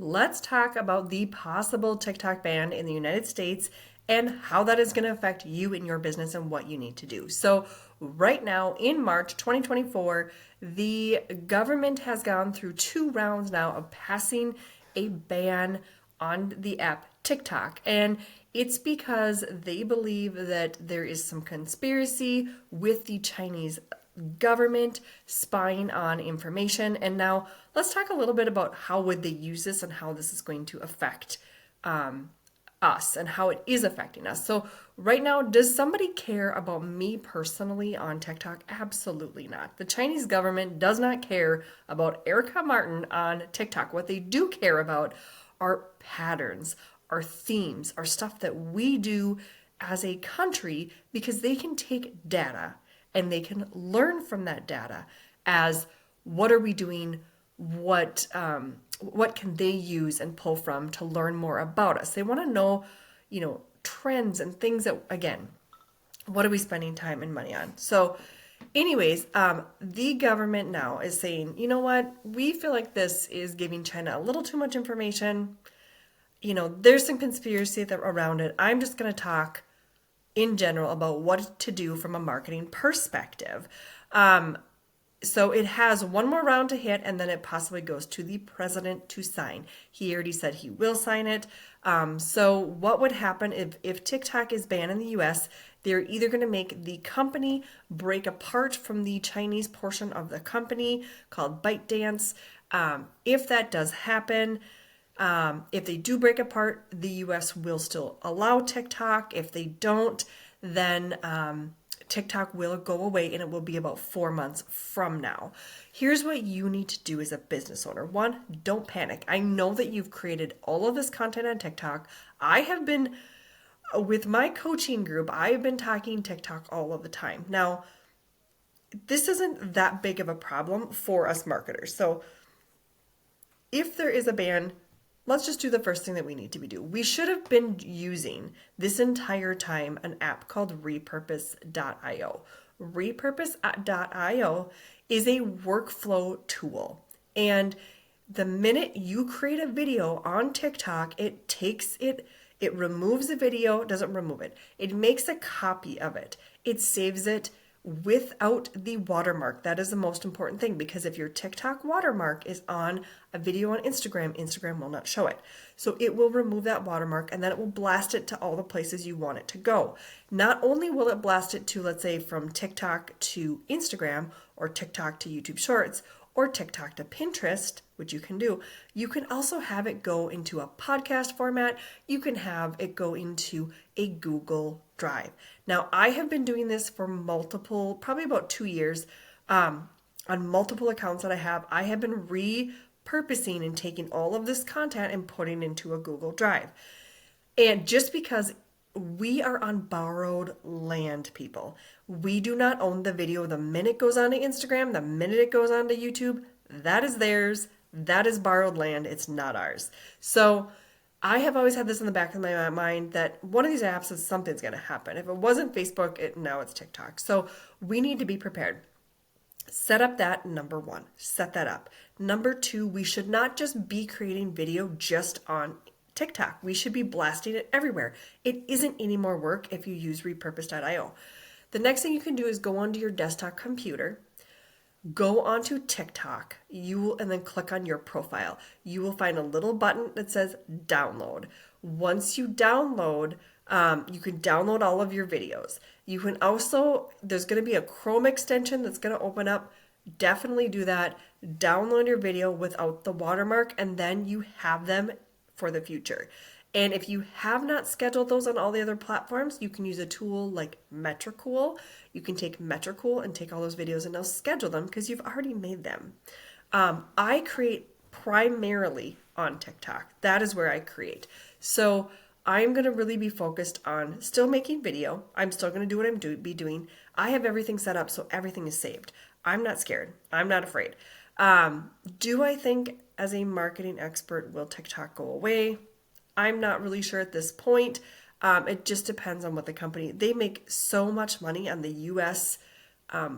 let's talk about the possible TikTok ban in the United States and how that is going to affect you and your business and what you need to do. So, right now in March 2024, the government has gone through 2 rounds now of passing a ban on the app TikTok. And it's because they believe that there is some conspiracy with the Chinese government spying on information. And now let's talk a little bit about how would they use this and how this is going to affect us and how it is affecting us. So right now, does somebody care about me personally on TikTok? Absolutely not. The Chinese government does not care about Erica Martin on TikTok. What they do care about are patterns, our themes, our stuff that we do as a country, because they can take data and they can learn from that data as what are we doing, what can they use and pull from to learn more about us. They want to know, trends and things that, again, what are we spending time and money on? So anyways, the government now is saying, you know what, we feel like this is giving China a little too much information. There's some conspiracy around it. I'm just going to talk in general about what to do from a marketing perspective. So it has one more round to hit, and then it possibly goes to the president to sign. He already said he will sign it. So what would happen if TikTok is banned in the US? They're either going to make the company break apart from the Chinese portion of the company called ByteDance. If that does happen, if they do break apart, the US will still allow TikTok. If they don't, then TikTok will go away, and it will be about 4 months from now. Here's what you need to do as a business owner. One, don't panic. I know that you've created all of this content on TikTok. I have been, with my coaching group, I've been talking TikTok all of the time. Now, this isn't that big of a problem for us marketers. So if there is a ban, let's just do the first thing that we need to be doing. We should have been using this entire time an app called repurpose.io. Repurpose.io is a workflow tool. And the minute you create a video on TikTok, it takes it, it removes the video, doesn't remove it. It makes a copy of it. It saves it without the watermark. That is the most important thing, because if your TikTok watermark is on a video on Instagram, Instagram will not show it. So it will remove that watermark, and then it will blast it to all the places you want it to go. Not only will it blast it to, let's say, from TikTok to Instagram, or TikTok to YouTube Shorts, or TikTok to Pinterest, which you can do, you can also have it go into a podcast format. You can have it go into a Google Drive. Now, I have been doing this for probably about 2 years, on multiple accounts that I have been repurposing and taking all of this content and putting into a Google Drive. And just because we are on borrowed land, people. We do not own the video. The minute it goes onto Instagram, the minute it goes onto YouTube, that is theirs. That is borrowed land. It's not ours. So I have always had this in the back of my mind that one of these apps is something's going to happen. If it wasn't Facebook, now it's TikTok. So we need to be prepared. Set up that, number one. Set that up. Number two, we should not just be creating video just on TikTok. We should be blasting it everywhere. It isn't any more work if you use repurpose.io. The next thing you can do is go onto your desktop computer, go onto TikTok, and then click on your profile. You will find a little button that says download. Once you download, you can download all of your videos. You can also, there's going to be a Chrome extension that's going to open up. Definitely do that. Download your video without the watermark, and then you have them for the future. And if you have not scheduled those on all the other platforms, you can use a tool like Metricool. You can take Metricool and take all those videos and now schedule them because you've already made them. I create primarily on TikTok. That is where I create. So I'm going to really be focused on still making video. I'm still going to do what I'm be doing. I have everything set up so everything is saved. I'm not scared. I'm not afraid. Do I think as a marketing expert, will TikTok go away? I'm not really sure at this point. It just depends on what the company, they make so much money on the US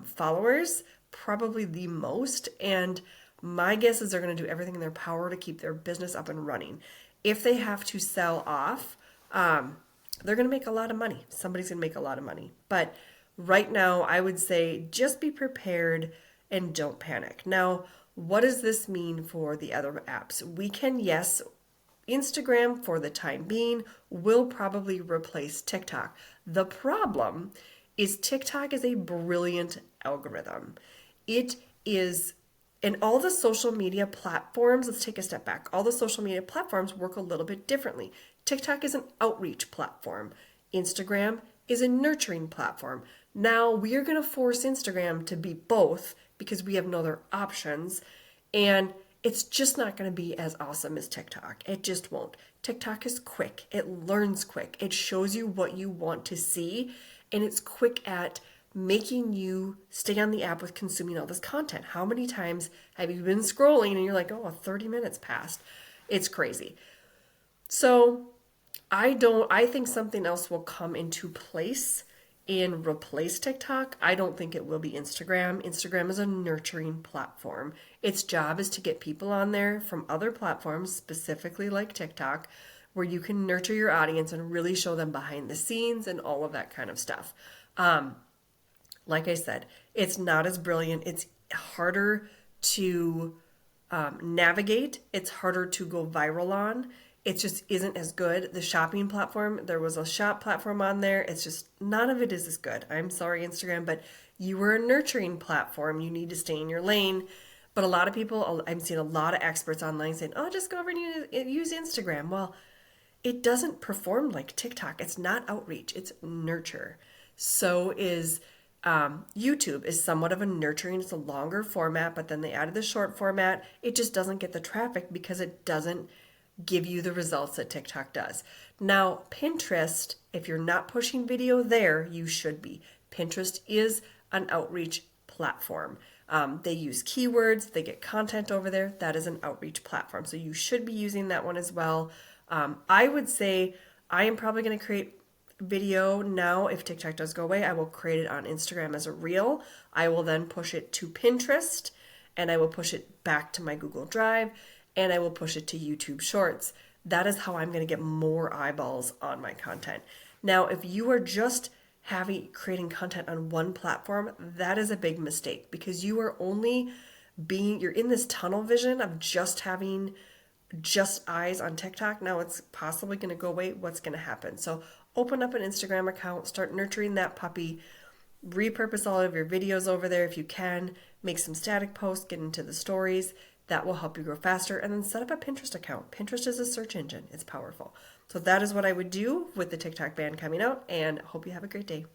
followers, probably the most. And My guess is they're going to do everything in their power to keep their business up and running. If they have to sell off, they're going to make a lot of money. Somebody's going to make a lot of money. But right now, I would say just be prepared and don't panic. Now, what does this mean for the other apps? We can, yes, Instagram for the time being will probably replace TikTok. The problem is TikTok is a brilliant algorithm. It is, and all the social media platforms, let's take a step back. All the social media platforms work a little bit differently. TikTok is an outreach platform. Instagram is a nurturing platform. Now we are going to force Instagram to be both because we have no other options. And it's just not going to be as awesome as TikTok. It just won't. TikTok is quick. It learns quick. It shows you what you want to see. And it's quick at making you stay on the app with consuming all this content. How many times have you been scrolling and you're like, oh, 30 minutes passed? It's crazy. So I think something else will come into place and replace TikTok. I don't think it will be Instagram. Instagram is a nurturing platform. Its job is to get people on there from other platforms, specifically like TikTok, where you can nurture your audience and really show them behind the scenes and all of that kind of stuff. Like I said, it's not as brilliant. It's harder to navigate. It's harder to go viral on. It just isn't as good. The shopping platform, there was a shop platform on there. It's just, none of it is as good. I'm sorry, Instagram, but you were a nurturing platform. You need to stay in your lane. But a lot of people, I'm seeing a lot of experts online saying, oh, just go over and use Instagram. Well, it doesn't perform like TikTok. It's not outreach, it's nurture. So is YouTube is somewhat of a nurturing. It's a longer format, but then they added the short format. It just doesn't get the traffic because it doesn't give you the results that TikTok does. Now, Pinterest, if you're not pushing video there, you should be. Pinterest is an outreach platform. They use keywords, they get content over there. That is an outreach platform. So you should be using that one as well. I would say I am probably going to create video now. If TikTok does go away, I will create it on Instagram as a reel. I will then push it to Pinterest and I will push it back to my Google Drive and I will push it to YouTube Shorts. That is how I'm going to get more eyeballs on my content. Now, if you are just creating content on one platform, that is a big mistake because you are you're in this tunnel vision of just having just eyes on TikTok. Now it's possibly going to go away. What's going to happen? So open up an Instagram account, start nurturing that puppy, repurpose all of your videos over there if you can, make some static posts, get into the stories. That will help you grow faster. And then set up a Pinterest account. Pinterest is a search engine. It's powerful. So that is what I would do with the TikTok ban coming out, and hope you have a great day.